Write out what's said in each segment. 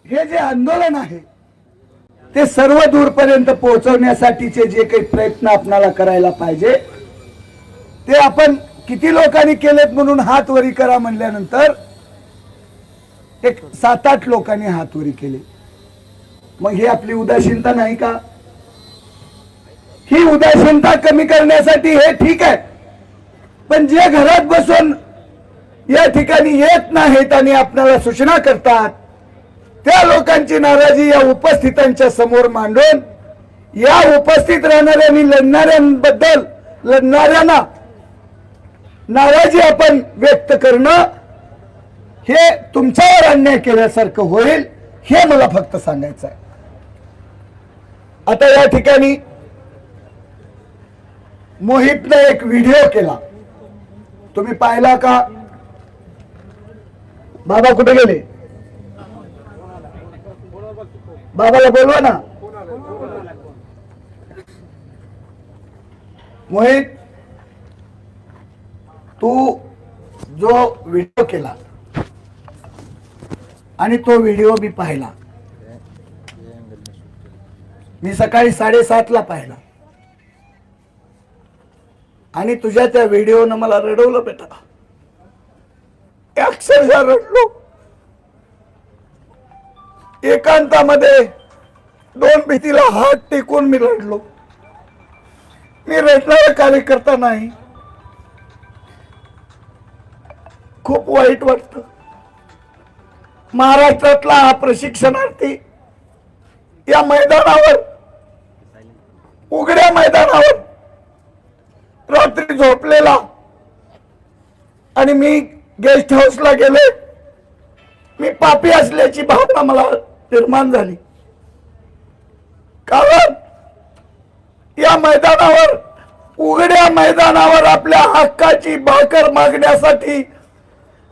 हे जे आंदोलन आहे ते सर्व दूरपर्यंत पोहोचवण्यासाठीचे जे काही प्रयत्न आपल्याला करायला पाहिजे ते आपण किती लोकांनी केलेत म्हणून हात वरी करा म्हणल्यानंतर एक 7-8 लोकांनी हात वरी केले। मग ही आपली उदासीनता नाही का? ही उदासीनता कमी करण्यासाठी हे ठीक आहे, पण जे घरात बसून या ठिकाणी येत नाहीत आणि आपल्याला सूचना करतात त्या लोकांची नाराजी या उपस्थितांच्या समोर मांडून या उपस्थित राहणाऱ्यांनी लढणाऱ्यांना नाराजी आपण व्यक्त करणं हे तुमच्यावर अन्याय केल्यासारखं होईल, हे मला फक्त सांगायचं आहे। आता या ठिकाणी मोहितने एक व्हिडिओ केला, तुम्ही पाहिला का? बाबा कुठे गेले? बाबाला बोलवा ना। मोहित, तू जो व्हिडिओ केला आणि तो व्हिडिओ मी पाहिला, मी सकाळी 7:30ला पाहिला आणि तुझ्या त्या व्हिडिओनं मला रडवलं बेटा, अक्षरशः रडलो। एकांतामध्ये 2 भिंतीला हात टेकून मी रडलो। मी रडणारा कार्यकर्ता नाही, खूप वाईट वाटतं। महाराष्ट्रातला हा प्रशिक्षणार्थी या मैदानावर, उघड्या मैदानावर रात्री झोपलेला आणि मी गेस्ट हाऊसला गेले, मी पापी असल्याची भावना मला निर्माण झाली। कारण या मैदानावर, उघड्या मैदानावर आपल्या हक्काची भाकर मागण्यासाठी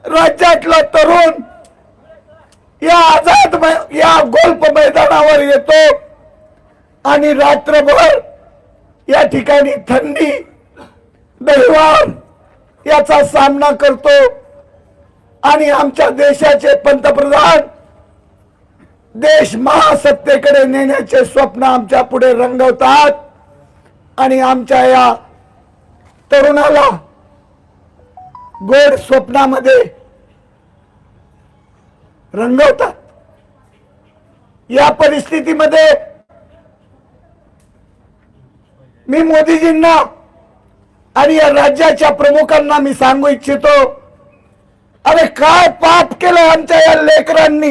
राज्यातला तरुण या आझाद या गोल्फ मैदानावर येतो आणि रात्रभर या ठिकाणी थंडी, दहिवार याचा सामना करतो आणि आमच्या देशाचे पंतप्रधान देश महासत्तेकडे नेण्याचे स्वप्न आमच्या पुढे रंगवतात आणि आमच्या या तरुणाला गोड स्वप्नामध्ये रंगवतात। या परिस्थितीमध्ये मी मोदीजींना आणि या राज्याच्या प्रमुखांना मी सांगू इच्छितो, अरे काय पाप केलं आमच्या या लेकरांनी।